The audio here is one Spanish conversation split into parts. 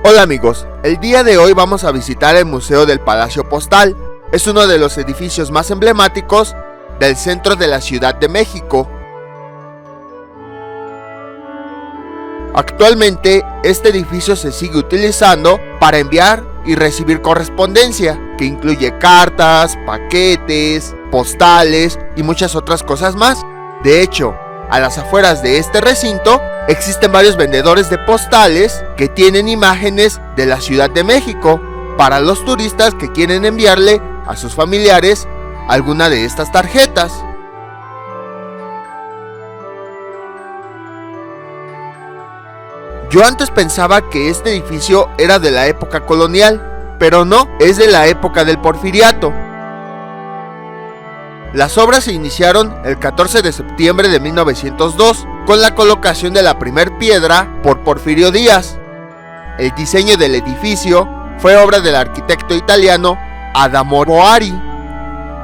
Hola amigos, el día de hoy vamos a visitar el Museo del Palacio Postal. Es uno de los edificios más emblemáticos del centro de la Ciudad de México. Actualmente, este edificio se sigue utilizando para enviar y recibir correspondencia, que incluye cartas, paquetes, postales y muchas otras cosas más. De hecho, a las afueras de este recinto existen varios vendedores de postales que tienen imágenes de la Ciudad de México para los turistas que quieren enviarle a sus familiares alguna de estas tarjetas. Yo antes pensaba que este edificio era de la época colonial, pero no, es de la época del Porfiriato. Las obras se iniciaron el 14 de septiembre de 1902 con la colocación de la primer piedra por Porfirio Díaz. El diseño del edificio fue obra del arquitecto italiano Adamo Boari.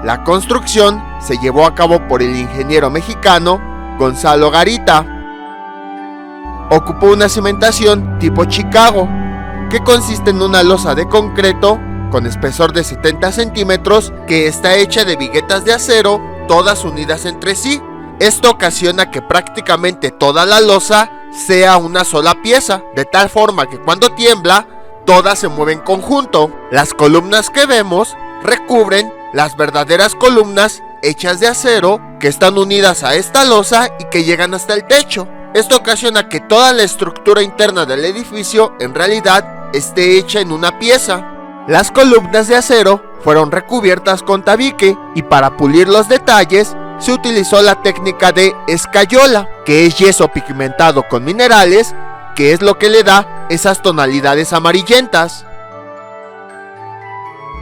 La construcción se llevó a cabo por el ingeniero mexicano Gonzalo Garita. Ocupó una cimentación tipo Chicago, que consiste en una losa de concreto con espesor de 70 centímetros que está hecha de viguetas de acero, todas unidas entre sí. Esto ocasiona que prácticamente toda la losa sea una sola pieza, de tal forma que cuando tiembla, todas se mueven en conjunto. Las columnas que vemos recubren las verdaderas columnas hechas de acero que están unidas a esta losa y que llegan hasta el techo. Esto ocasiona que toda la estructura interna del edificio en realidad esté hecha en una pieza. Las columnas de acero fueron recubiertas con tabique y para pulir los detalles se utilizó la técnica de escayola, que es yeso pigmentado con minerales, que es lo que le da esas tonalidades amarillentas.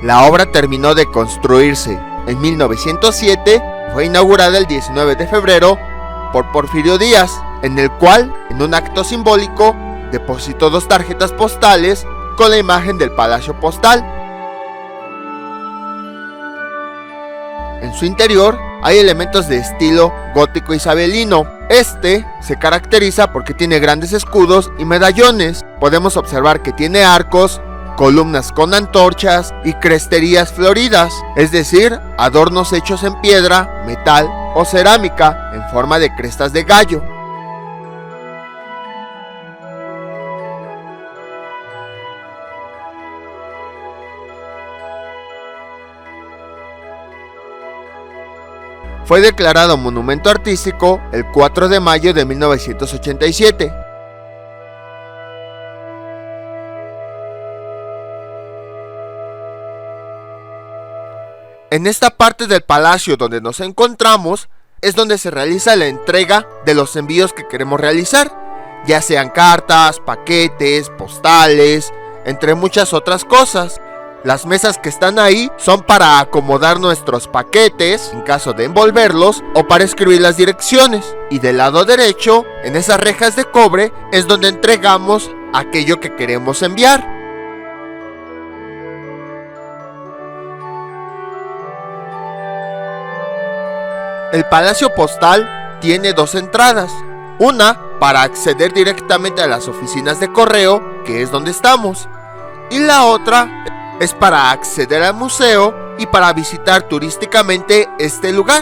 La obra terminó de construirse en 1907, fue inaugurada el 19 de febrero por Porfirio Díaz, en el cual, en un acto simbólico, depositó 2 tarjetas postales con la imagen del Palacio Postal. En su interior hay elementos de estilo gótico isabelino. Este se caracteriza porque tiene grandes escudos y medallones. Podemos observar que tiene arcos, columnas con antorchas y cresterías floridas, es decir, adornos hechos en piedra, metal o cerámica en forma de crestas de gallo. Fue declarado monumento artístico el 4 de mayo de 1987. En esta parte del palacio donde nos encontramos es donde se realiza la entrega de los envíos que queremos realizar, ya sean cartas, paquetes, postales, entre muchas otras cosas. Las mesas que están ahí son para acomodar nuestros paquetes en caso de envolverlos o para escribir las direcciones. Y del lado derecho, en esas rejas de cobre, es donde entregamos aquello que queremos enviar. El Palacio Postal tiene 2 entradas. Una para acceder directamente a las oficinas de correo, que es donde estamos. Y la otra es para acceder al museo y para visitar turísticamente este lugar.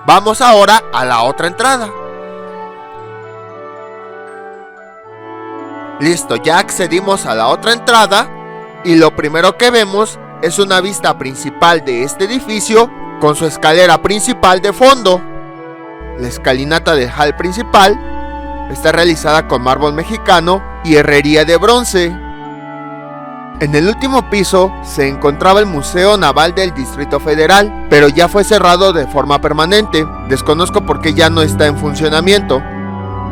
Vamos ahora a la otra entrada. Listo, ya accedimos a la otra entrada y lo primero que vemos es una vista principal de este edificio con su escalera principal de fondo. La escalinata del hall principal está realizada con mármol mexicano y herrería de bronce. En el último piso se encontraba el Museo Naval del Distrito Federal, pero ya fue cerrado de forma permanente. Desconozco por qué ya no está en funcionamiento.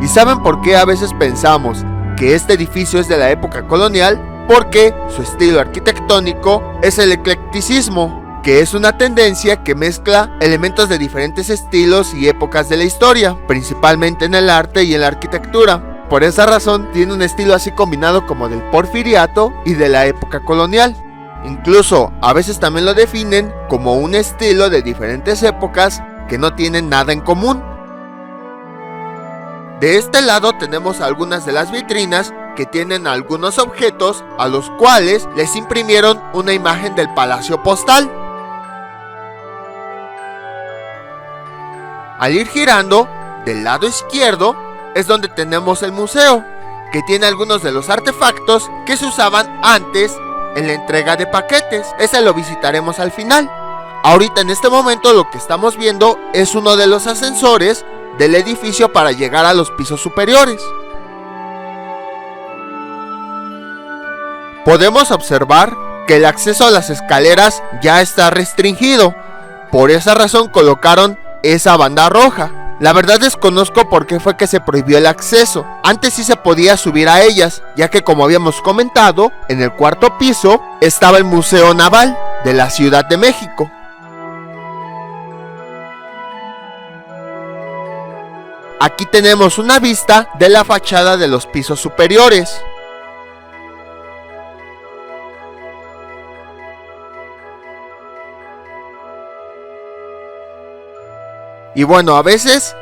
¿Y saben por qué a veces pensamos que este edificio es de la época colonial? Porque su estilo arquitectónico es el eclecticismo, que es una tendencia que mezcla elementos de diferentes estilos y épocas de la historia, principalmente en el arte y en la arquitectura. Por esa razón tiene un estilo así combinado como del Porfiriato y de la época colonial. Incluso a veces también lo definen como un estilo de diferentes épocas que no tienen nada en común. De este lado tenemos algunas de las vitrinas que tienen algunos objetos a los cuales les imprimieron una imagen del Palacio Postal. Al ir girando, del lado izquierdo es donde tenemos el museo, que tiene algunos de los artefactos que se usaban antes en la entrega de paquetes. Ese lo visitaremos al final. Ahorita en este momento lo que estamos viendo es uno de los ascensores del edificio para llegar a los pisos superiores. Podemos observar que el acceso a las escaleras ya está restringido. Por esa razón colocaron esa banda roja. La verdad desconozco por qué fue que se prohibió el acceso. Antes sí se podía subir a ellas, ya que como habíamos comentado, en el cuarto piso estaba el Museo Naval de la Ciudad de México. Aquí tenemos una vista de la fachada de los pisos superiores. Y bueno, a veces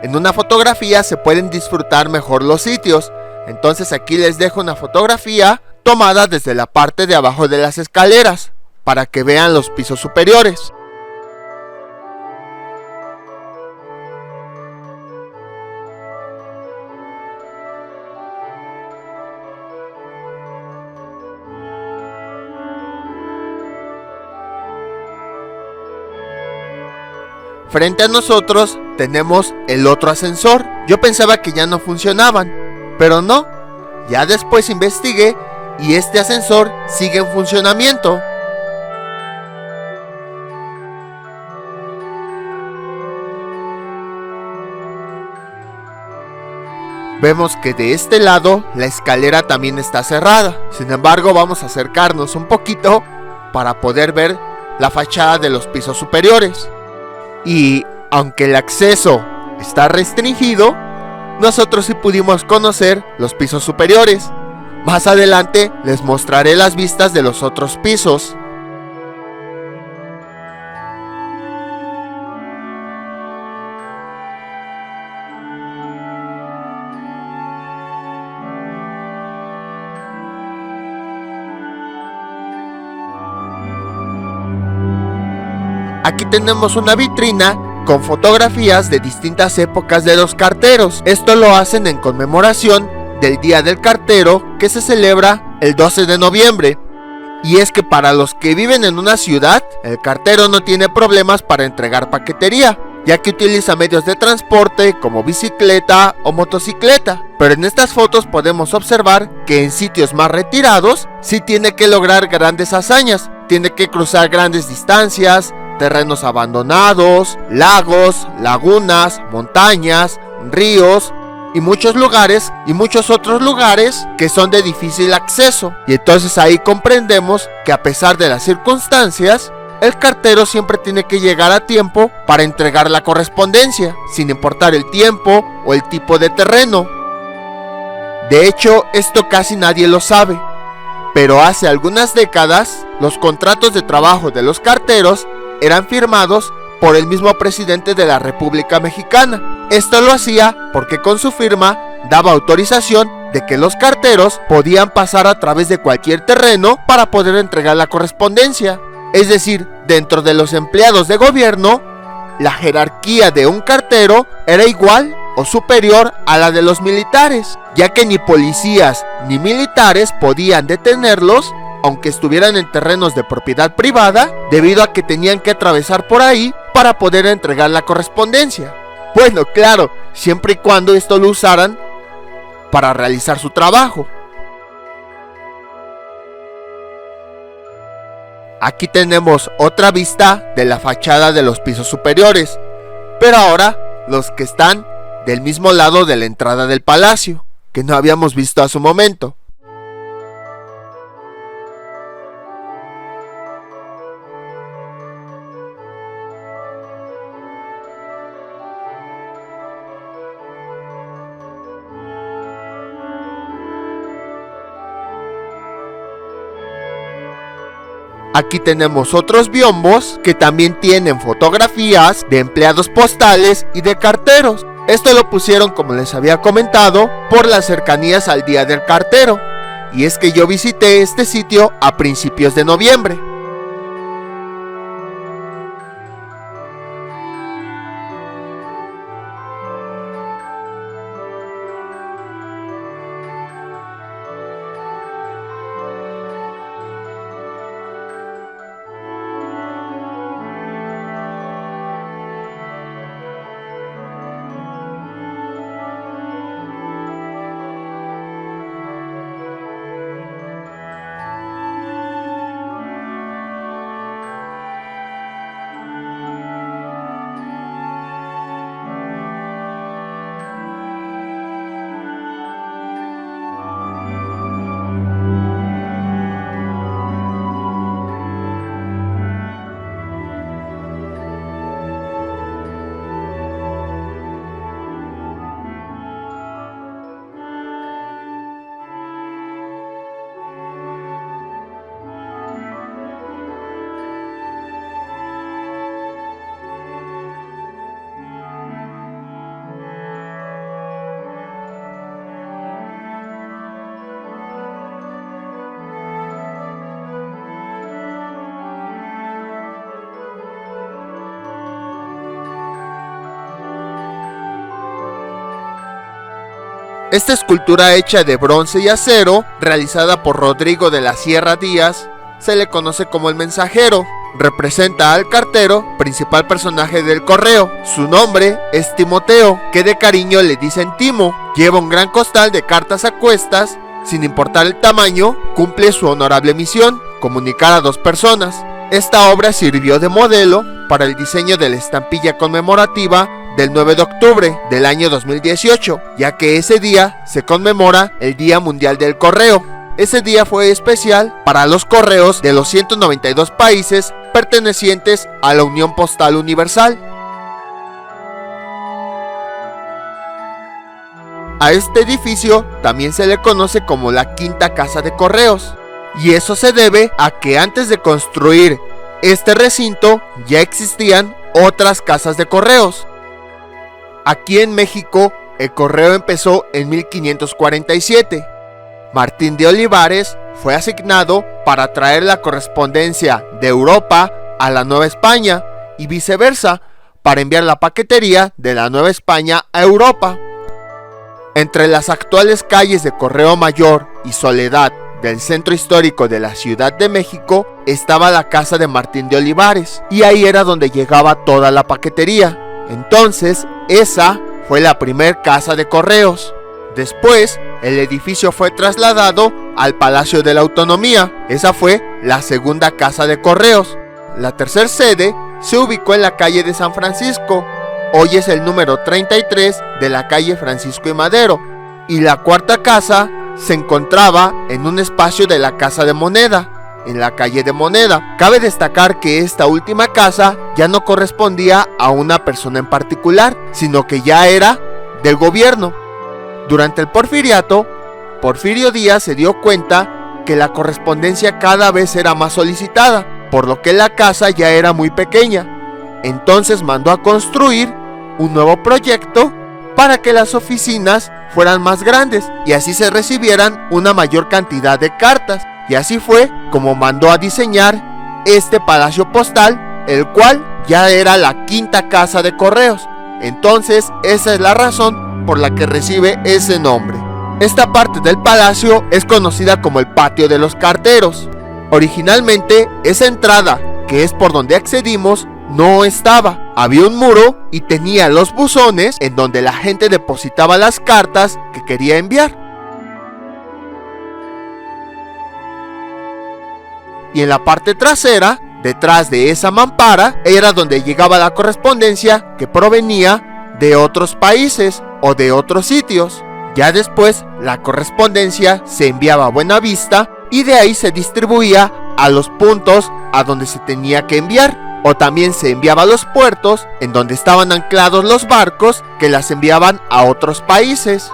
en una fotografía se pueden disfrutar mejor los sitios. Entonces aquí les dejo una fotografía tomada desde la parte de abajo de las escaleras, para que vean los pisos superiores. Frente a nosotros tenemos el otro ascensor. Yo pensaba que ya no funcionaban, pero no. Ya después investigué y este ascensor sigue en funcionamiento. Vemos que de este lado la escalera también está cerrada. Sin embargo, vamos a acercarnos un poquito para poder ver la fachada de los pisos superiores. Y aunque el acceso está restringido, nosotros sí pudimos conocer los pisos superiores. Más adelante les mostraré las vistas de los otros pisos. Aquí tenemos una vitrina con fotografías de distintas épocas de los carteros. Esto lo hacen en conmemoración del Día del Cartero, que se celebra el 12 de noviembre. Y es que para los que viven en una ciudad, el cartero no tiene problemas para entregar paquetería, ya que utiliza medios de transporte como bicicleta o motocicleta. Pero en estas fotos podemos observar que en sitios más retirados sí tiene que lograr grandes hazañas. Tiene que cruzar grandes distancias, terrenos abandonados, lagos, lagunas, montañas, ríos y muchos otros lugares que son de difícil acceso. Y entonces ahí comprendemos que a pesar de las circunstancias, el cartero siempre tiene que llegar a tiempo para entregar la correspondencia, sin importar el tiempo o el tipo de terreno. De hecho, esto casi nadie lo sabe, pero hace algunas décadas los contratos de trabajo de los carteros eran firmados por el mismo presidente de la República Mexicana. Esto lo hacía porque con su firma daba autorización de que los carteros podían pasar a través de cualquier terreno para poder entregar la correspondencia. Es decir, dentro de los empleados de gobierno, la jerarquía de un cartero era igual o superior a la de los militares, ya que ni policías ni militares podían detenerlos aunque estuvieran en terrenos de propiedad privada, debido a que tenían que atravesar por ahí para poder entregar la correspondencia. Bueno, claro, siempre y cuando esto lo usaran para realizar su trabajo. Aquí tenemos otra vista de la fachada de los pisos superiores, pero ahora los que están del mismo lado de la entrada del palacio, que no habíamos visto a su momento. Aquí tenemos otros biombos que también tienen fotografías de empleados postales y de carteros. Esto lo pusieron, como les había comentado, por las cercanías al Día del Cartero, y es que yo visité este sitio a principios de noviembre. Esta escultura hecha de bronce y acero, realizada por Rodrigo de la Sierra Díaz, se le conoce como el Mensajero. Representa al cartero, principal personaje del correo. Su nombre es Timoteo, que de cariño le dicen Timo. Lleva un gran costal de cartas a cuestas. Sin importar el tamaño, cumple su honorable misión: comunicar a dos personas. Esta obra sirvió de modelo para el diseño de la estampilla conmemorativa del 9 de octubre del año 2018, ya que ese día se conmemora el Día Mundial del Correo. Ese día fue especial para los correos de los 192 países pertenecientes a la Unión Postal Universal. A este edificio también se le conoce como la Quinta Casa de Correos, y eso se debe a que antes de construir este recinto ya existían otras casas de correos. Aquí en México, el correo empezó en 1547. Martín de Olivares fue asignado para traer la correspondencia de Europa a la Nueva España y viceversa, para enviar la paquetería de la Nueva España a Europa. Entre las actuales calles de Correo Mayor y Soledad del centro histórico de la Ciudad de México estaba la casa de Martín de Olivares, y ahí era donde llegaba toda la paquetería. Entonces, esa fue la primer casa de correos. Después, el edificio fue trasladado al Palacio de la Autonomía. Esa fue la segunda casa de correos. La tercera sede se ubicó en la calle de San Francisco. Hoy es el número 33 de la calle Francisco y Madero. Y la cuarta casa se encontraba en un espacio de la Casa de Moneda, en la calle de Moneda. Cabe destacar que esta última casa ya no correspondía a una persona en particular, sino que ya era del gobierno. Durante el Porfiriato, Porfirio Díaz se dio cuenta que la correspondencia cada vez era más solicitada, por lo que la casa ya era muy pequeña. Entonces mandó a construir un nuevo proyecto para que las oficinas fueran más grandes y así se recibieran una mayor cantidad de cartas. Y así fue como mandó a diseñar este palacio postal, el cual ya era la quinta casa de correos. Entonces esa es la razón por la que recibe ese nombre. Esta parte del palacio es conocida como el Patio de los Carteros. Originalmente esa entrada, que es por donde accedimos, no estaba. Había un muro y tenía los buzones en donde la gente depositaba las cartas que quería enviar. Y en la parte trasera, detrás de esa mampara, era donde llegaba la correspondencia que provenía de otros países o de otros sitios. Ya después, la correspondencia se enviaba a Buenavista y de ahí se distribuía a los puntos a donde se tenía que enviar. O también se enviaba a los puertos en donde estaban anclados los barcos que las enviaban a otros países.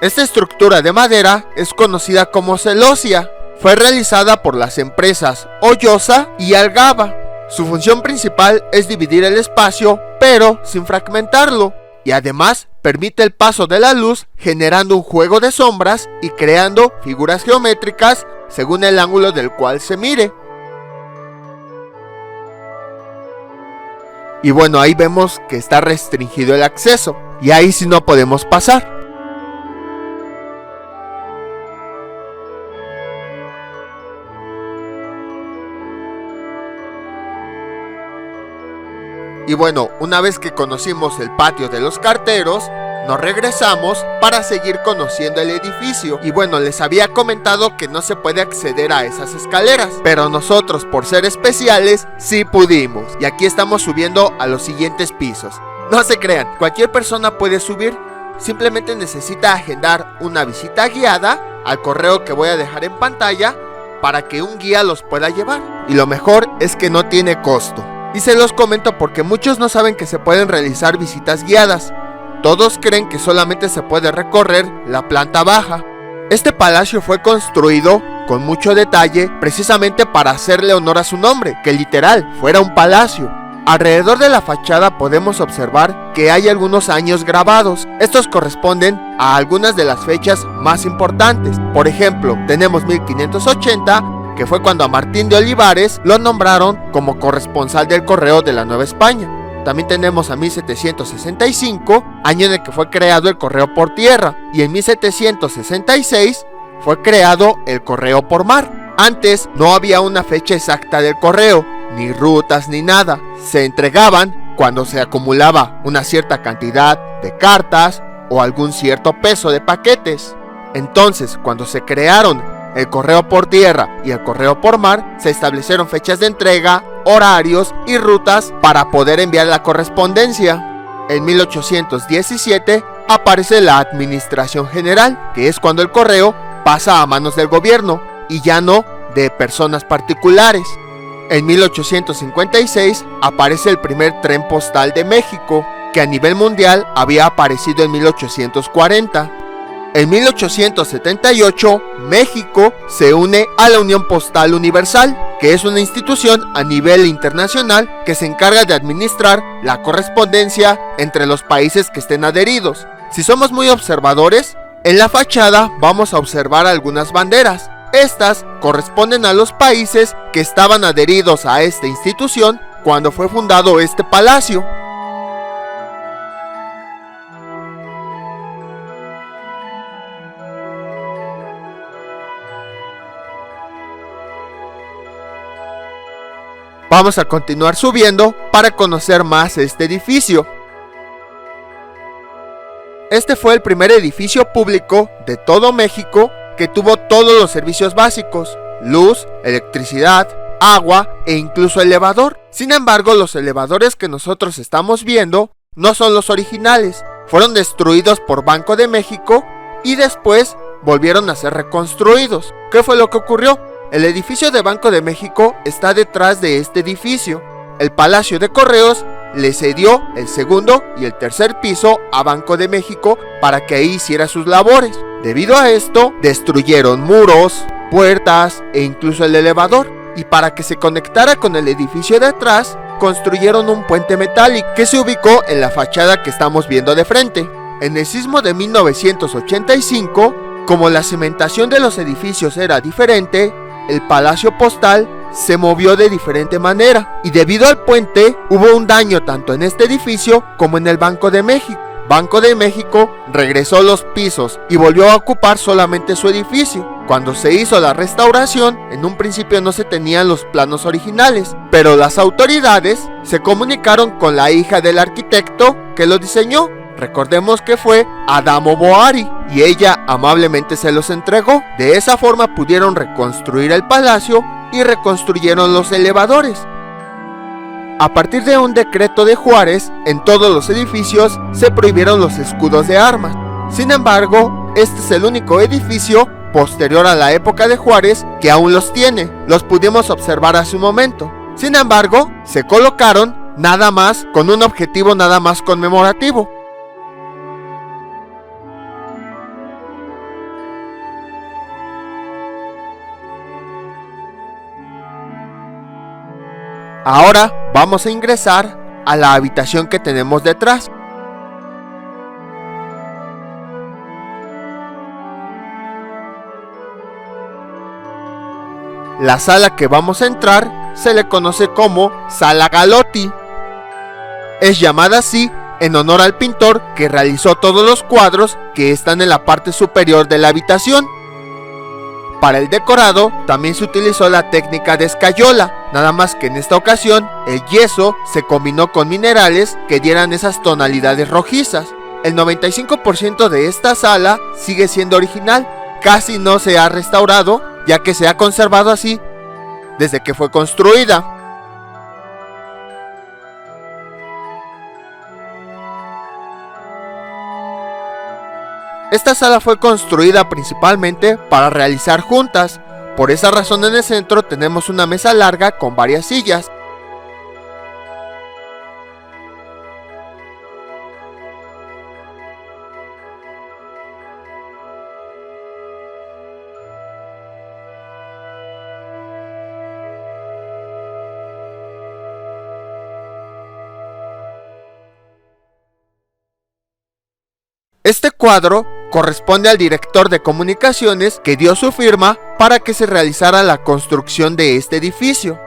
Esta estructura de madera es conocida como celosía. Fue realizada por las empresas Ollosa y Algaba. Su función principal es dividir el espacio, pero sin fragmentarlo, y además permite el paso de la luz generando un juego de sombras y creando figuras geométricas según el ángulo del cual se mire. Y bueno, ahí vemos que está restringido el acceso, y ahí sí no podemos pasar. Y bueno, una vez que conocimos el patio de los carteros, nos regresamos para seguir conociendo el edificio. Y bueno, les había comentado que no se puede acceder a esas escaleras, pero nosotros, por ser especiales, sí pudimos. Y aquí estamos subiendo a los siguientes pisos. No se crean, cualquier persona puede subir. Simplemente necesita agendar una visita guiada al correo que voy a dejar en pantalla para que un guía los pueda llevar. Y lo mejor es que no tiene costo. Y se los comento porque muchos no saben que se pueden realizar visitas guiadas. Todos creen que solamente se puede recorrer la planta baja. Este palacio fue construido con mucho detalle precisamente para hacerle honor a su nombre, que literal fuera un palacio. Alrededor de la fachada podemos observar que hay algunos años grabados. Estos corresponden a algunas de las fechas más importantes. Por ejemplo, tenemos 1580, que fue cuando a Martín de Olivares lo nombraron como corresponsal del correo de la Nueva España. También tenemos a 1765, año en el que fue creado el correo por tierra, y en 1766 fue creado el correo por mar. Antes no había una fecha exacta del correo, ni rutas ni nada. Se entregaban cuando se acumulaba una cierta cantidad de cartas o algún cierto peso de paquetes. Entonces, cuando se crearon el correo por tierra y el correo por mar, se establecieron fechas de entrega, horarios y rutas para poder enviar la correspondencia. En 1817 aparece la Administración General, que es cuando el correo pasa a manos del gobierno y ya no de personas particulares. En 1856 aparece el primer tren postal de México, que a nivel mundial había aparecido en 1840. En 1878, México se une a la Unión Postal Universal, que es una institución a nivel internacional que se encarga de administrar la correspondencia entre los países que estén adheridos. Si somos muy observadores, en la fachada vamos a observar algunas banderas. Estas corresponden a los países que estaban adheridos a esta institución cuando fue fundado este palacio. Vamos a continuar subiendo para conocer más este edificio. Este fue el primer edificio público de todo México que tuvo todos los servicios básicos: luz, electricidad, agua e incluso elevador. Sin embargo, los elevadores que nosotros estamos viendo no son los originales. Fueron destruidos por Banco de México y después volvieron a ser reconstruidos. ¿Qué fue lo que ocurrió? El edificio de Banco de México está detrás de este edificio. El Palacio de Correos le cedió el segundo y el tercer piso a Banco de México para que ahí hiciera sus labores. Debido a esto, destruyeron muros, puertas e incluso el elevador. Y para que se conectara con el edificio de atrás, construyeron un puente metálico que se ubicó en la fachada que estamos viendo de frente. En el sismo de 1985, como la cimentación de los edificios era diferente, el Palacio Postal se movió de diferente manera y debido al puente hubo un daño tanto en este edificio como en el Banco de México. Banco de México regresó los pisos y volvió a ocupar solamente su edificio. Cuando se hizo la restauración, en un principio no se tenían los planos originales, pero las autoridades se comunicaron con la hija del arquitecto que lo diseñó. Recordemos que fue Adamo Boari y ella amablemente se los entregó. De esa forma pudieron reconstruir el palacio y reconstruyeron los elevadores. A partir de un decreto de Juárez, en todos los edificios se prohibieron los escudos de armas. Sin embargo, este es el único edificio posterior a la época de Juárez que aún los tiene. Los pudimos observar hace un momento. Sin embargo, se colocaron nada más con un objetivo nada más conmemorativo. Ahora vamos a ingresar a la habitación que tenemos detrás. La sala que vamos a entrar se le conoce como Sala Galotti. Es llamada así en honor al pintor que realizó todos los cuadros que están en la parte superior de la habitación. Para el decorado también se utilizó la técnica de escayola, nada más que en esta ocasión el yeso se combinó con minerales que dieran esas tonalidades rojizas. El 95% de esta sala sigue siendo original, casi no se ha restaurado, ya que se ha conservado así desde que fue construida. Esta sala fue construida principalmente para realizar juntas, por esa razón en el centro tenemos una mesa larga con varias sillas. Este cuadro corresponde al director de comunicaciones que dio su firma para que se realizara la construcción de este edificio.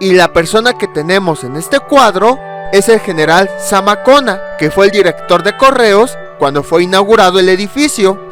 Y la persona que tenemos en este cuadro es el general Zamacona, que fue el director de correos cuando fue inaugurado el edificio.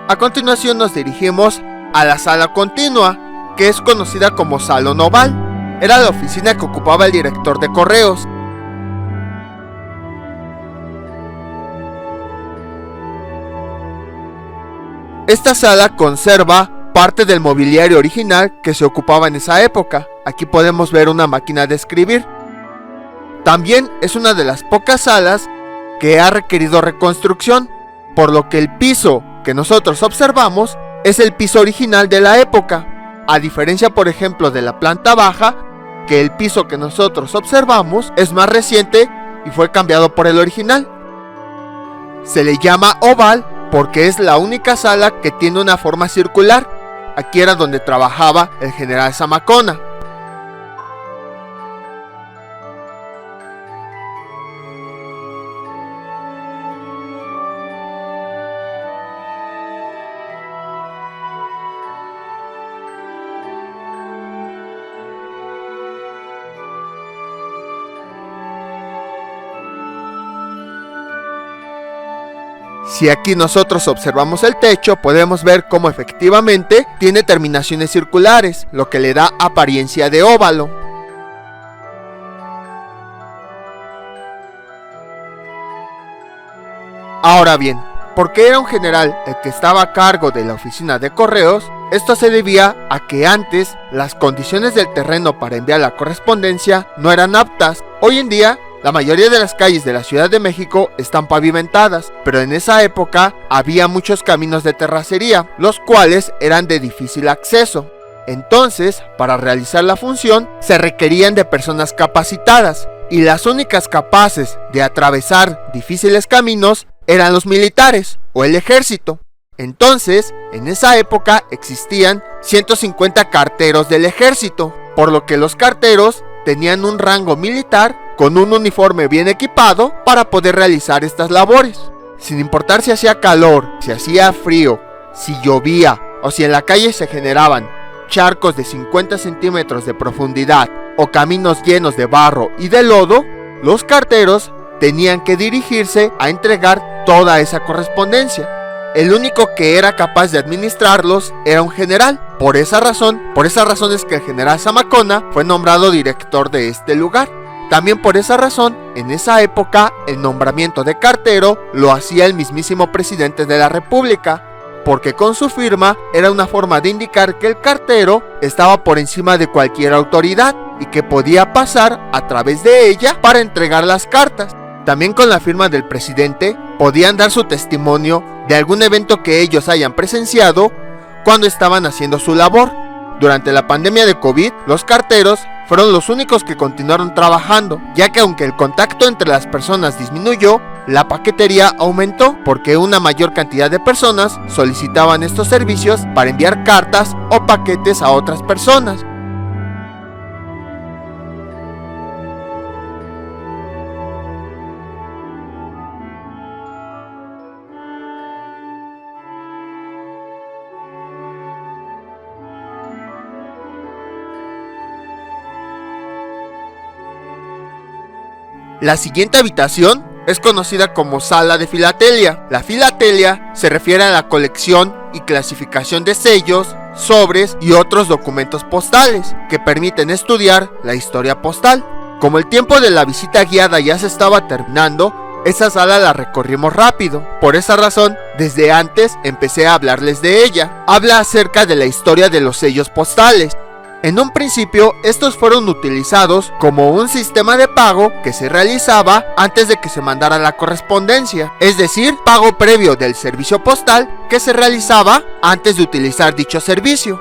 A continuación nos dirigimos a la sala continua, que es conocida como Salón Oval. Era la oficina que ocupaba el director de correos. Esta sala conserva parte del mobiliario original que se ocupaba en esa época. Aquí podemos ver una máquina de escribir. También es una de las pocas salas que ha requerido reconstrucción, por lo que el piso que nosotros observamos es el piso original de la época, a diferencia por ejemplo de la planta baja, que el piso que nosotros observamos es más reciente y fue cambiado por el original. Se le llama oval porque es la única sala que tiene una forma circular. Aquí era donde trabajaba el general Zamacona. Si aquí nosotros observamos el techo, podemos ver cómo efectivamente tiene terminaciones circulares, lo que le da apariencia de óvalo. Ahora bien, porque era un general el que estaba a cargo de la oficina de correos, esto se debía a que antes las condiciones del terreno para enviar la correspondencia no eran aptas. Hoy en día, la mayoría de las calles de la Ciudad de México están pavimentadas, pero en esa época había muchos caminos de terracería, los cuales eran de difícil acceso. Entonces, para realizar la función, se requerían de personas capacitadas, y las únicas capaces de atravesar difíciles caminos eran los militares o el ejército. Entonces, en esa época existían 150 carteros del ejército, por lo que los carteros tenían un rango militar con un uniforme bien equipado para poder realizar estas labores. Sin importar si hacía calor, si hacía frío, si llovía o si en la calle se generaban charcos de 50 centímetros de profundidad o caminos llenos de barro y de lodo, los carteros tenían que dirigirse a entregar toda esa correspondencia. El único que era capaz de administrarlos era un general. Por esa razón es que el general Zamacona fue nombrado director de este lugar. También por esa razón, en esa época, el nombramiento de cartero lo hacía el mismísimo presidente de la República, porque con su firma era una forma de indicar que el cartero estaba por encima de cualquier autoridad y que podía pasar a través de ella para entregar las cartas. También con la firma del presidente podían dar su testimonio de algún evento que ellos hayan presenciado cuando estaban haciendo su labor. Durante la pandemia de COVID, los carteros fueron los únicos que continuaron trabajando, ya que aunque el contacto entre las personas disminuyó, la paquetería aumentó porque una mayor cantidad de personas solicitaban estos servicios para enviar cartas o paquetes a otras personas. La siguiente habitación es conocida como Sala de Filatelia. La filatelia se refiere a la colección y clasificación de sellos, sobres y otros documentos postales que permiten estudiar la historia postal. Como el tiempo de la visita guiada ya se estaba terminando, esa sala la recorrimos rápido. Por esa razón, desde antes empecé a hablarles de ella. Habla acerca de la historia de los sellos postales. En un principio, estos fueron utilizados como un sistema de pago que se realizaba antes de que se mandara la correspondencia, es decir, pago previo del servicio postal que se realizaba antes de utilizar dicho servicio.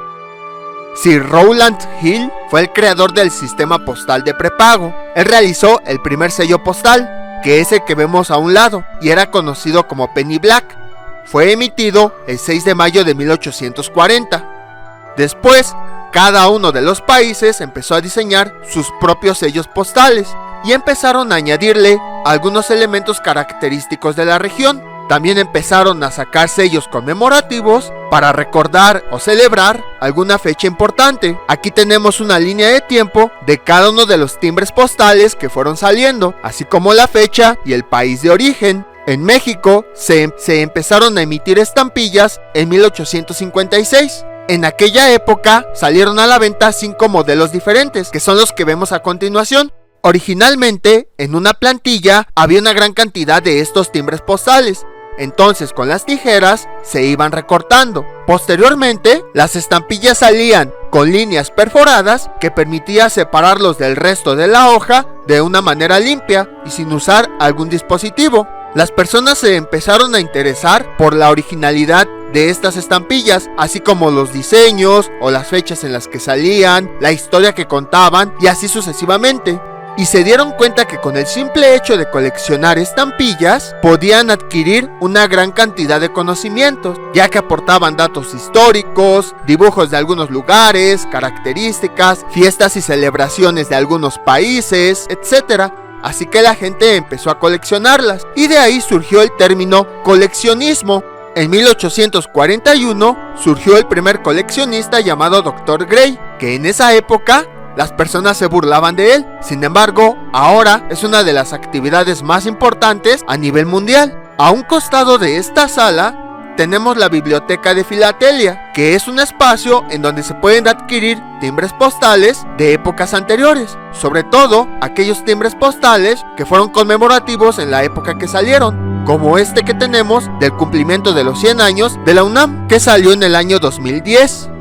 Sir Rowland Hill fue el creador del sistema postal de prepago. Él realizó el primer sello postal, que es el que vemos a un lado, y era conocido como Penny Black. Fue emitido el 6 de mayo de 1840. Después, cada uno de los países empezó a diseñar sus propios sellos postales y empezaron a añadirle algunos elementos característicos de la región. También empezaron a sacar sellos conmemorativos para recordar o celebrar alguna fecha importante. Aquí tenemos una línea de tiempo de cada uno de los timbres postales que fueron saliendo, así como la fecha y el país de origen. En México se empezaron a emitir estampillas en 1856. En aquella época salieron a la venta 5 modelos diferentes, que son los que vemos a continuación. Originalmente, en una plantilla había una gran cantidad de estos timbres postales. Entonces, con las tijeras se iban recortando. Posteriormente, las estampillas salían con líneas perforadas que permitía separarlos del resto de la hoja de una manera limpia y sin usar algún dispositivo. Las personas se empezaron a interesar por la originalidad de estas estampillas, así como los diseños o las fechas en las que salían, la historia que contaban y así sucesivamente. Y se dieron cuenta que con el simple hecho de coleccionar estampillas podían adquirir una gran cantidad de conocimientos, ya que aportaban datos históricos, dibujos de algunos lugares, características, fiestas y celebraciones de algunos países, etc. Así que la gente empezó a coleccionarlas y de ahí surgió el término coleccionismo. En 1841 surgió el primer coleccionista llamado Dr. Gray, que en esa época las personas se burlaban de él. Sin embargo, ahora es una de las actividades más importantes a nivel mundial. A un costado de esta sala tenemos la Biblioteca de Filatelia, que es un espacio en donde se pueden adquirir timbres postales de épocas anteriores, sobre todo aquellos timbres postales que fueron conmemorativos en la época que salieron, como este que tenemos del cumplimiento de los 100 años de la UNAM, que salió en el año 2010.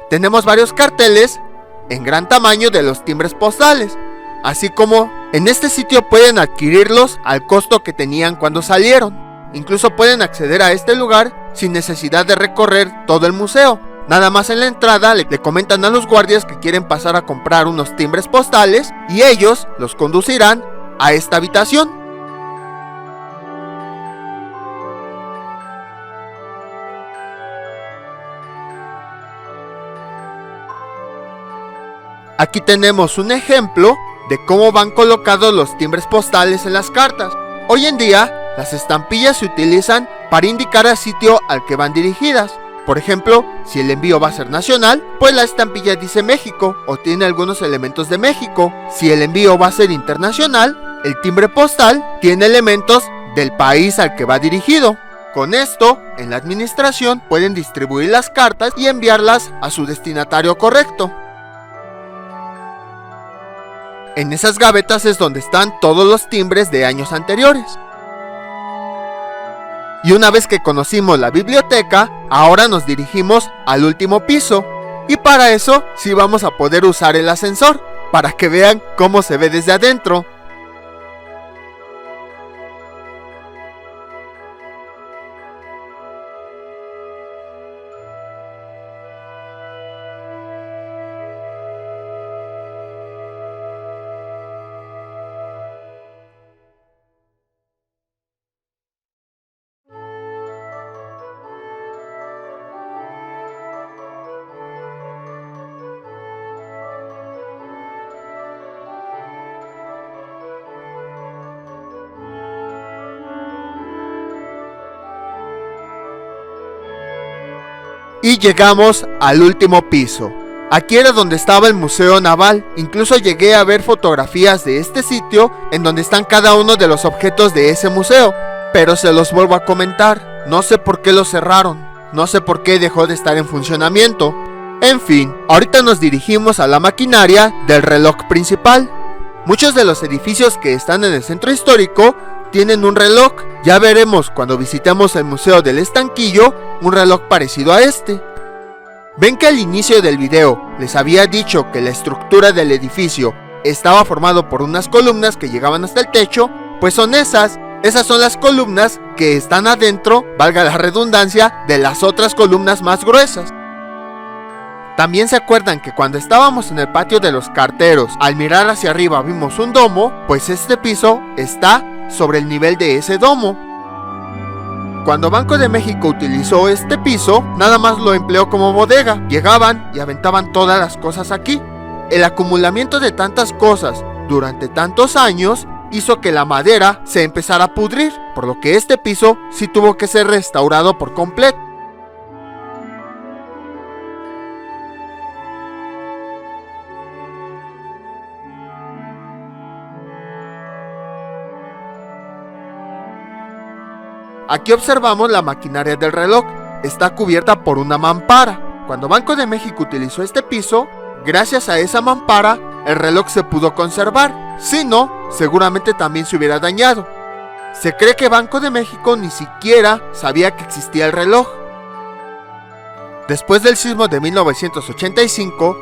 Tenemos varios carteles en gran tamaño de los timbres postales, así como en este sitio pueden adquirirlos al costo que tenían cuando salieron. Incluso pueden acceder a este lugar sin necesidad de recorrer todo el museo. Nada más en la entrada le comentan a los guardias que quieren pasar a comprar unos timbres postales y ellos los conducirán a esta habitación. Aquí tenemos un ejemplo de cómo van colocados los timbres postales en las cartas. Hoy en día, las estampillas se utilizan para indicar el sitio al que van dirigidas. Por ejemplo, si el envío va a ser nacional, pues la estampilla dice México o tiene algunos elementos de México. Si el envío va a ser internacional, el timbre postal tiene elementos del país al que va dirigido. Con esto, en la administración pueden distribuir las cartas y enviarlas a su destinatario correcto. En esas gavetas es donde están todos los timbres de años anteriores. Y una vez que conocimos la biblioteca, ahora nos dirigimos al último piso. Y para eso sí vamos a poder usar el ascensor, para que vean cómo se ve desde adentro. Y llegamos al último piso. Aquí era donde estaba el Museo Naval. Incluso llegué a ver fotografías de este sitio en donde están cada uno de los objetos de ese museo. Pero se los vuelvo a comentar, no sé por qué lo cerraron, no sé por qué dejó de estar en funcionamiento. En fin, ahorita nos dirigimos a la maquinaria del reloj principal. Muchos de los edificios que están en el centro histórico tienen un reloj. Ya veremos cuando visitemos el Museo del Estanquillo un reloj parecido a este. Ven que al inicio del video les había dicho que la estructura del edificio estaba formado por unas columnas que llegaban hasta el techo. Pues son esas son las columnas que están adentro, valga la redundancia, de las otras columnas más gruesas. También se acuerdan que cuando estábamos en el patio de los carteros, al mirar hacia arriba vimos un domo. Pues este piso está sobre el nivel de ese domo. Cuando Banco de México utilizó este piso, nada más lo empleó como bodega. Llegaban y aventaban todas las cosas aquí. El acumulamiento de tantas cosas durante tantos años hizo que la madera se empezara a pudrir, por lo que este piso sí tuvo que ser restaurado por completo. Aquí observamos la maquinaria del reloj. Está cubierta por una mampara. Cuando Banco de México utilizó este piso, gracias a esa mampara, el reloj se pudo conservar. Si no, seguramente también se hubiera dañado. Se cree que Banco de México ni siquiera sabía que existía el reloj. Después del sismo de 1985,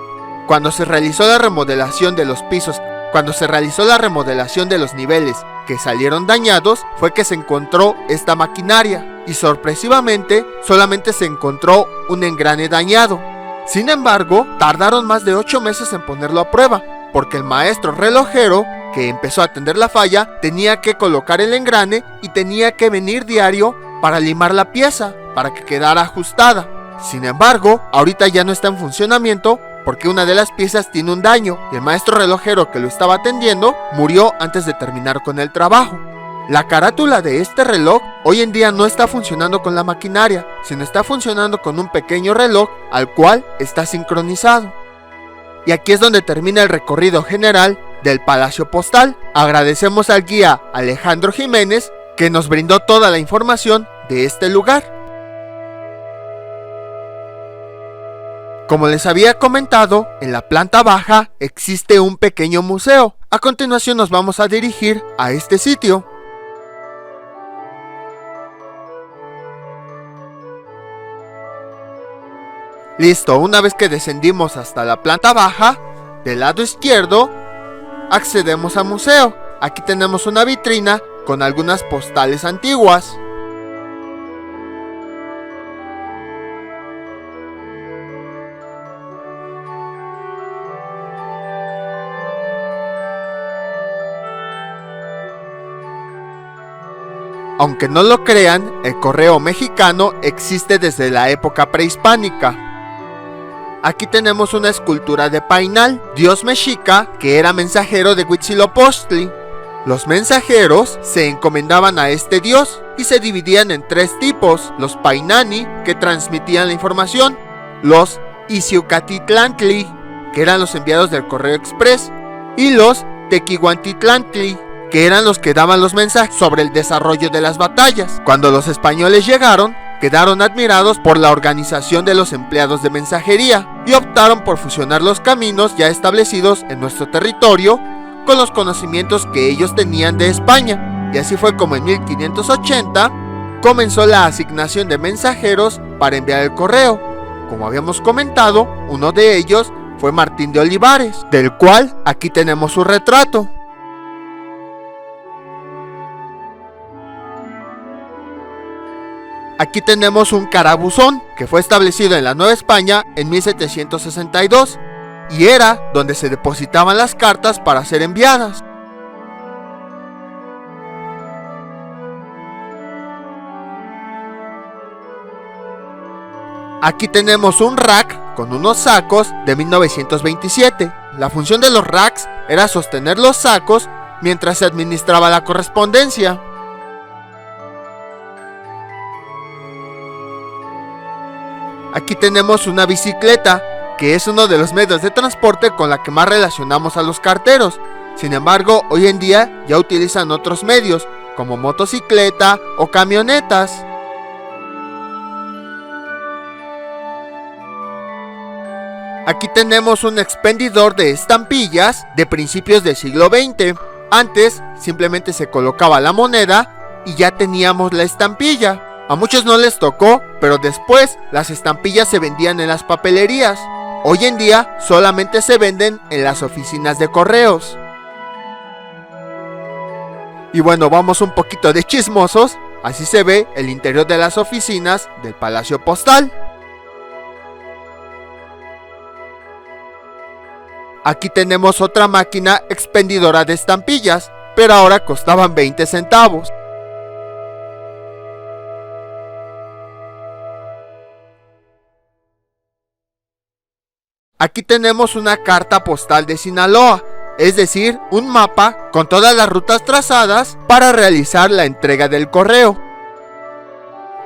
cuando se realizó la remodelación de los pisos, cuando se realizó la remodelación de los niveles que salieron dañados, fue que se encontró esta maquinaria y sorpresivamente solamente se encontró un engrane dañado. Sin embargo, tardaron más de 8 meses en ponerlo a prueba, porque el maestro relojero que empezó a atender la falla tenía que colocar el engrane y tenía que venir diario para limar la pieza para que quedara ajustada. Sin embargo, ahorita ya no está en funcionamiento porque una de las piezas tiene un daño y el maestro relojero que lo estaba atendiendo murió antes de terminar con el trabajo. La carátula de este reloj hoy en día no está funcionando con la maquinaria, sino está funcionando con un pequeño reloj al cual está sincronizado. Y aquí es donde termina el recorrido general del Palacio Postal. Agradecemos al guía Alejandro Jiménez que nos brindó toda la información de este lugar. Como les había comentado, en la planta baja existe un pequeño museo. A continuación nos vamos a dirigir a este sitio. Listo, una vez que descendimos hasta la planta baja, del lado izquierdo, accedemos al museo. Aquí tenemos una vitrina con algunas postales antiguas. Aunque no lo crean, el correo mexicano existe desde la época prehispánica. Aquí tenemos una escultura de Painal, dios mexica que era mensajero de Huitzilopochtli. Los mensajeros se encomendaban a este dios y se dividían en tres tipos: los Painani, que transmitían la información; los Isiucatitlantli, que eran los enviados del correo express; y los Tequihuantitlantli, que eran los que daban los mensajes sobre el desarrollo de las batallas. Cuando los españoles llegaron, quedaron admirados por la organización de los empleados de mensajería y optaron por fusionar los caminos ya establecidos en nuestro territorio con los conocimientos que ellos tenían de España, y así fue como en 1580 comenzó la asignación de mensajeros para enviar el correo. Como habíamos comentado, uno de ellos fue Martín de Olivares, del cual aquí tenemos su retrato. Aquí tenemos un carabuzón que fue establecido en la Nueva España en 1762 y era donde se depositaban las cartas para ser enviadas. Aquí tenemos un rack con unos sacos de 1927. La función de los racks era sostener los sacos mientras se administraba la correspondencia. Aquí tenemos una bicicleta, que es uno de los medios de transporte con la que más relacionamos a los carteros. Sin embargo, hoy en día ya utilizan otros medios, como motocicleta o camionetas. Aquí tenemos un expendidor de estampillas de principios del siglo XX. Antes simplemente se colocaba la moneda y ya teníamos la estampilla. A muchos no les tocó, pero después las estampillas se vendían en las papelerías. Hoy en día solamente se venden en las oficinas de correos. Y bueno, vamos un poquito de chismosos. Así se ve el interior de las oficinas del Palacio Postal. Aquí tenemos otra máquina expendidora de estampillas, pero ahora costaban 20 centavos. Aquí tenemos una carta postal de Sinaloa, es decir, un mapa con todas las rutas trazadas para realizar la entrega del correo.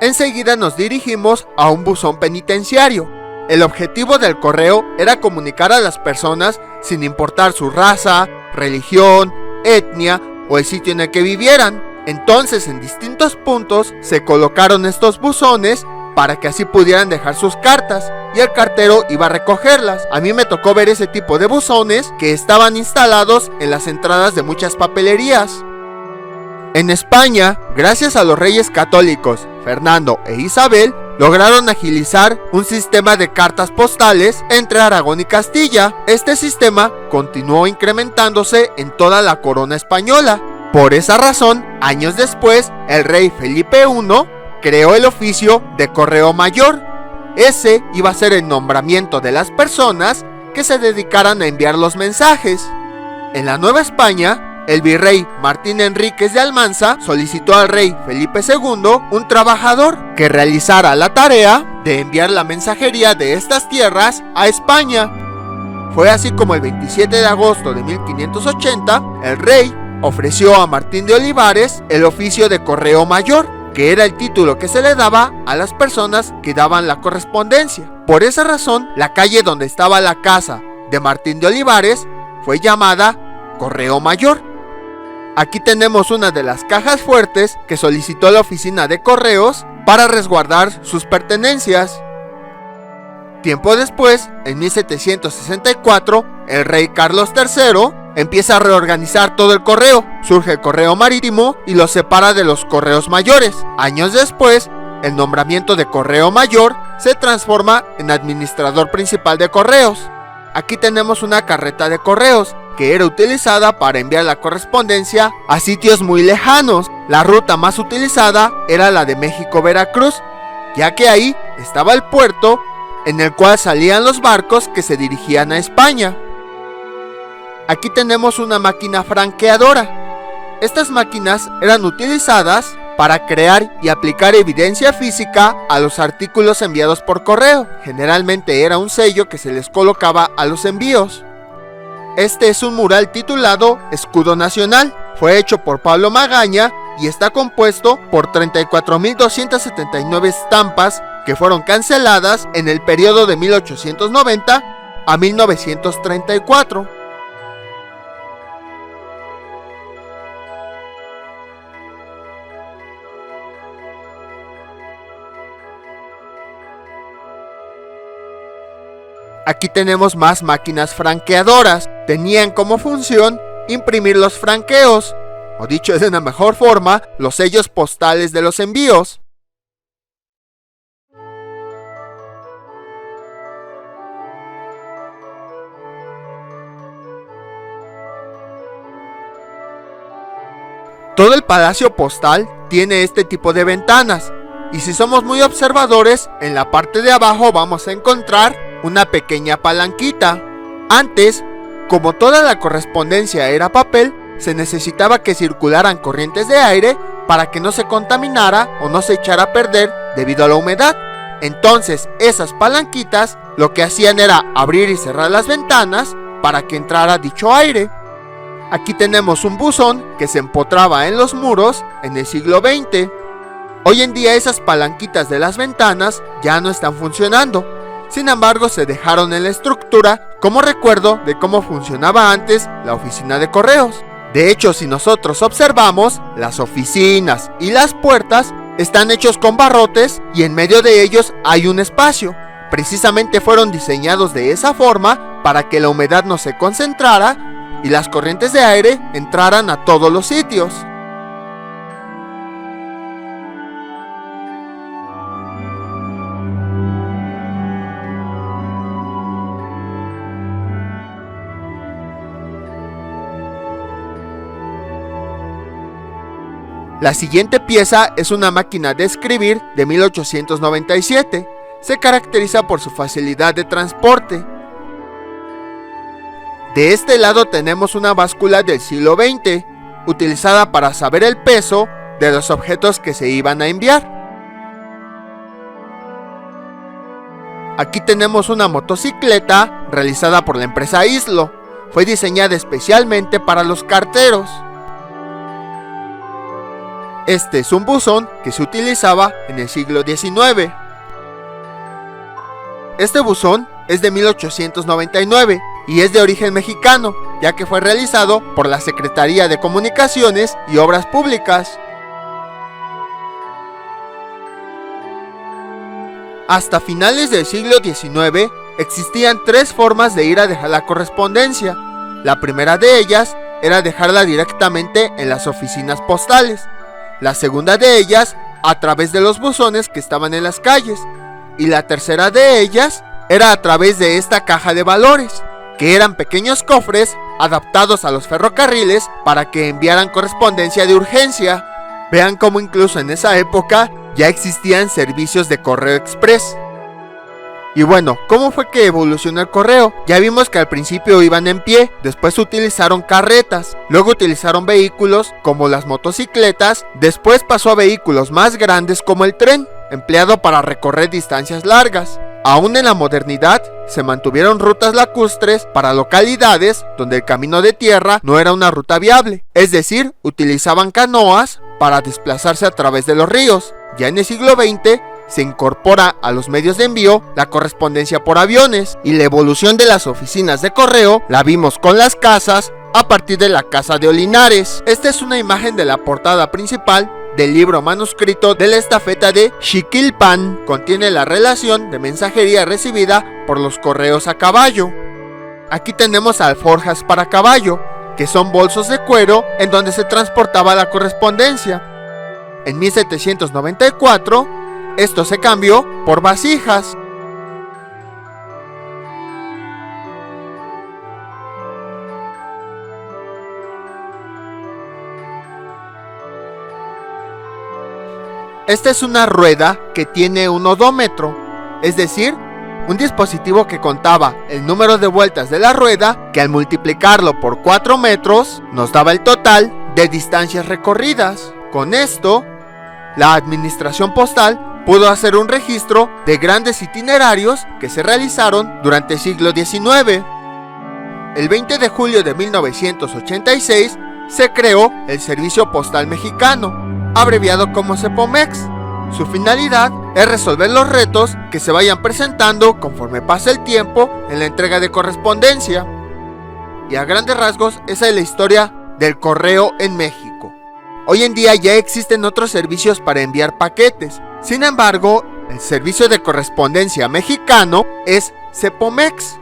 Enseguida nos dirigimos a un buzón penitenciario. El objetivo del correo era comunicar a las personas sin importar su raza, religión, etnia o el sitio en el que vivieran. Entonces, en distintos puntos se colocaron estos buzones para que así pudieran dejar sus cartas y el cartero iba a recogerlas. A mí me tocó ver ese tipo de buzones que estaban instalados en las entradas de muchas papelerías. En España, gracias a los reyes católicos Fernando e Isabel, lograron agilizar un sistema de cartas postales entre Aragón y Castilla. Este sistema continuó incrementándose en toda la corona española. Por esa razón, años después, el rey Felipe I creó el oficio de correo mayor. Ese iba a ser el nombramiento de las personas que se dedicaran a enviar los mensajes. En la Nueva España, el virrey Martín Enríquez de Almanza solicitó al rey Felipe II un trabajador que realizara la tarea de enviar la mensajería de estas tierras a España. Fue así como el 27 de agosto de 1580, el rey ofreció a Martín de Olivares el oficio de correo mayor, que era el título que se le daba a las personas que daban la correspondencia. Por esa razón, la calle donde estaba la casa de Martín de Olivares fue llamada Correo Mayor. Aquí tenemos una de las cajas fuertes que solicitó la oficina de correos para resguardar sus pertenencias. Tiempo después, en 1764, el rey Carlos III empieza a reorganizar todo el correo. Surge el correo marítimo y lo separa de los correos mayores. Años después, el nombramiento de correo mayor se transforma en administrador principal de correos. Aquí tenemos una carreta de correos que era utilizada para enviar la correspondencia a sitios muy lejanos. La ruta más utilizada era la de México-Veracruz, ya que ahí estaba el puerto en el cual salían los barcos que se dirigían a España. Aquí tenemos una máquina franqueadora. Estas máquinas eran utilizadas para crear y aplicar evidencia física a los artículos enviados por correo. Generalmente era un sello que se les colocaba a los envíos. Este es un mural titulado Escudo Nacional. fue hecho por Pablo Magaña y está compuesto por 34.279 estampas que fueron canceladas en el periodo de 1890 a 1934. Aquí tenemos más máquinas franqueadoras. Tenían como función imprimir los franqueos, o dicho de una mejor forma, los sellos postales de los envíos. Todo el palacio postal tiene este tipo de ventanas, y si somos muy observadores, en la parte de abajo vamos a encontrar una pequeña palanquita. Antes, como toda la correspondencia era papel, se necesitaba que circularan corrientes de aire para que no se contaminara o no se echara a perder debido a la humedad. Entonces, esas palanquitas lo que hacían era abrir y cerrar las ventanas para que entrara dicho aire. Aquí tenemos un buzón que se empotraba en los muros en el siglo XX. Hoy en día esas palanquitas de las ventanas ya no están funcionando. Sin embargo, se dejaron en la estructura como recuerdo de cómo funcionaba antes la oficina de correos. De hecho, si nosotros observamos, las oficinas y las puertas están hechos con barrotes y en medio de ellos hay un espacio. Precisamente fueron diseñados de esa forma para que la humedad no se concentrara y las corrientes de aire entraran a todos los sitios. La siguiente pieza es una máquina de escribir de 1897. Se caracteriza por su facilidad de transporte. De este lado tenemos una báscula del siglo XX, utilizada para saber el peso de los objetos que se iban a enviar. Aquí tenemos una motocicleta realizada por la empresa Islo. Fue diseñada especialmente para los carteros. Este es un buzón que se utilizaba en el siglo XIX. Este buzón es de 1899 y es de origen mexicano, ya que fue realizado por la Secretaría de Comunicaciones y Obras Públicas. Hasta finales del siglo XIX existían tres formas de ir a dejar la correspondencia. La primera de ellas era dejarla directamente en las oficinas postales. La segunda de ellas a través de los buzones que estaban en las calles. Y la tercera de ellas era a través de esta caja de valores, que eran pequeños cofres adaptados a los ferrocarriles para que enviaran correspondencia de urgencia. Vean cómo incluso en esa época ya existían servicios de correo express. Y bueno, ¿cómo fue que evolucionó el correo? Ya vimos que al principio iban en pie, después utilizaron carretas, luego utilizaron vehículos como las motocicletas, después pasó a vehículos más grandes como el tren, empleado para recorrer distancias largas. Aún en la modernidad, se mantuvieron rutas lacustres para localidades donde el camino de tierra no era una ruta viable, es decir, utilizaban canoas para desplazarse a través de los ríos. Ya en el siglo XX, se incorpora a los medios de envío la correspondencia por aviones, y la evolución de las oficinas de correo la vimos con las casas a partir de la casa de Olinares. Esta es una imagen de la portada principal del libro manuscrito de la estafeta de Xiquilpan. Contiene la relación de mensajería recibida por los correos a caballo. Aquí tenemos alforjas para caballo, que son bolsos de cuero en donde se transportaba la correspondencia. En 1794, esto se cambió por vasijas. Esta es una rueda que tiene un odómetro, es decir, un dispositivo que contaba el número de vueltas de la rueda, que al multiplicarlo por 4 metros nos daba el total de distancias recorridas. Con esto, la administración postal pudo hacer un registro de grandes itinerarios que se realizaron durante el siglo XIX. El 20 de julio de 1986 se creó el Servicio Postal Mexicano, abreviado como CEPOMEX. Su finalidad es resolver los retos que se vayan presentando conforme pasa el tiempo en la entrega de correspondencia. Y a grandes rasgos, esa es la historia del correo en México. Hoy en día ya existen otros servicios para enviar paquetes. Sin embargo, el Servicio de Correspondencia Mexicano es CEPOMEX.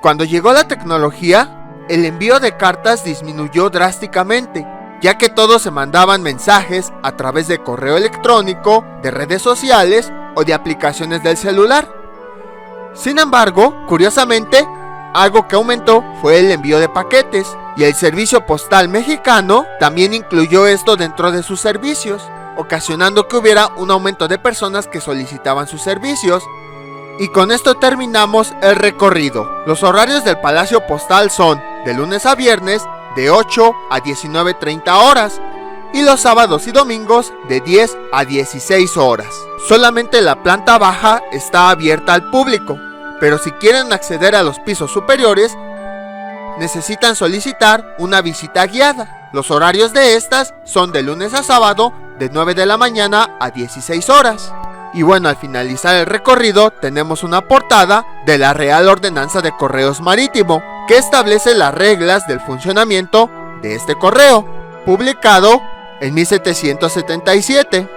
Cuando llegó la tecnología, el envío de cartas disminuyó drásticamente, ya que todos se mandaban mensajes a través de correo electrónico, de redes sociales o de aplicaciones del celular. Sin embargo, curiosamente, algo que aumentó fue el envío de paquetes, y el Servicio Postal Mexicano también incluyó esto dentro de sus servicios, ocasionando que hubiera un aumento de personas que solicitaban sus servicios. Y con esto terminamos el recorrido. Los horarios del Palacio Postal son de lunes a viernes de 8 a 19:30 horas y los sábados y domingos de 10 a 16 horas. Solamente la planta baja está abierta al público, pero si quieren acceder a los pisos superiores, necesitan solicitar una visita guiada. Los horarios de estas son de lunes a sábado de 9 de la mañana a 16 horas. Y bueno, al finalizar el recorrido tenemos una portada de la Real Ordenanza de Correos Marítimo, que establece las reglas del funcionamiento de este correo, publicado en 1777.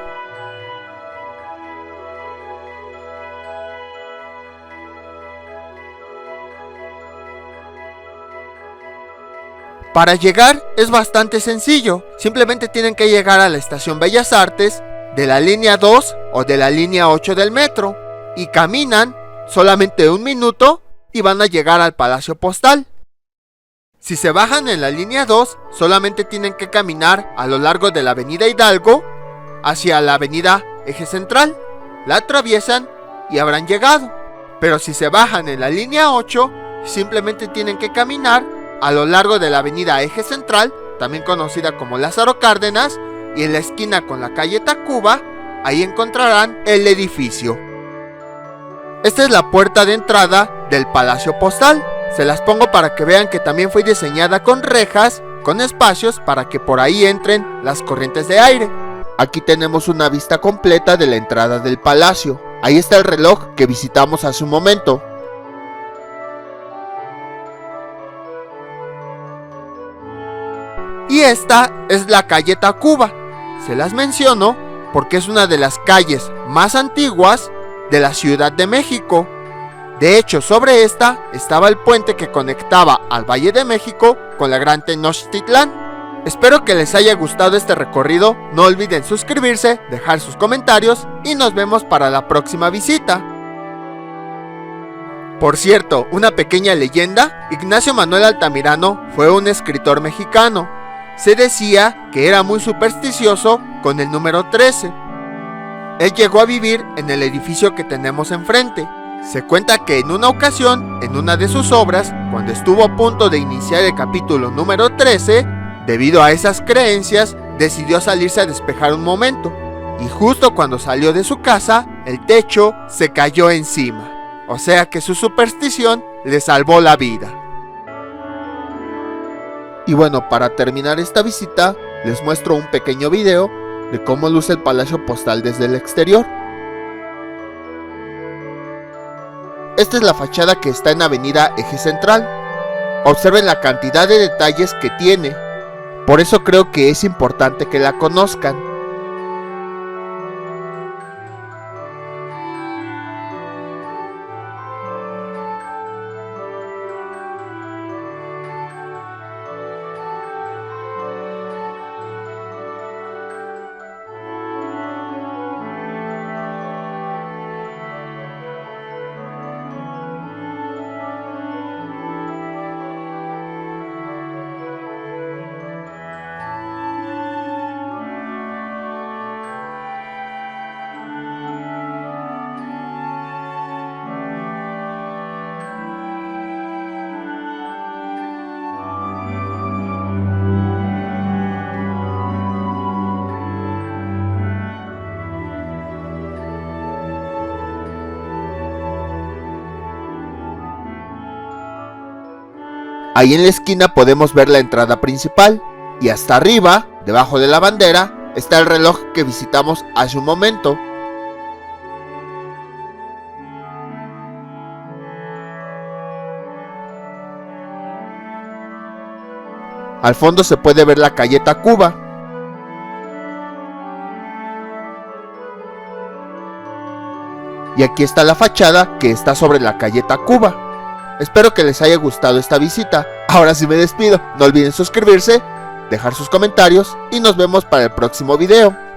Para llegar es bastante sencillo, simplemente tienen que llegar a la estación Bellas Artes de la línea 2 o de la línea 8 del metro y caminan solamente 1 minuto y van a llegar al Palacio Postal. Si se bajan en la línea 2, solamente tienen que caminar a lo largo de la avenida Hidalgo hacia la avenida Eje Central, la atraviesan y habrán llegado. Pero si se bajan en la línea 8, simplemente tienen que caminar a lo largo de la avenida Eje Central, también conocida como Lázaro Cárdenas, y en la esquina con la calle Tacuba, ahí encontrarán el edificio. Esta es la puerta de entrada del Palacio Postal. Se las pongo para que vean que también fue diseñada con rejas, con espacios para que por ahí entren las corrientes de aire. Aquí tenemos una vista completa de la entrada del palacio. Ahí está el reloj que visitamos hace un momento. Y esta es la calle Tacuba. Se las menciono porque es una de las calles más antiguas de la Ciudad de México. De hecho, sobre esta estaba el puente que conectaba al Valle de México con la Gran Tenochtitlán. Espero que les haya gustado este recorrido. No olviden suscribirse, dejar sus comentarios y nos vemos para la próxima visita. Por cierto, una pequeña leyenda: Ignacio Manuel Altamirano fue un escritor mexicano. Se decía que era muy supersticioso con el número 13. Él llegó a vivir en el edificio que tenemos enfrente. Se cuenta que en una ocasión, en una de sus obras, cuando estuvo a punto de iniciar el capítulo número 13, debido a esas creencias, decidió salirse a despejar un momento. Y justo cuando salió de su casa, el techo se cayó encima. O sea que su superstición le salvó la vida. Y bueno, para terminar esta visita, les muestro un pequeño video de cómo luce el Palacio Postal desde el exterior. Esta es la fachada que está en Avenida Eje Central. Observen la cantidad de detalles que tiene. Por eso creo que es importante que la conozcan. Ahí en la esquina podemos ver la entrada principal. Y hasta arriba, debajo de la bandera, está el reloj que visitamos hace un momento. Al fondo se puede ver la calle Tacuba. Y aquí está la fachada que está sobre la calle Tacuba. Espero que les haya gustado esta visita. Ahora sí me despido. No olviden suscribirse, dejar sus comentarios y nos vemos para el próximo video.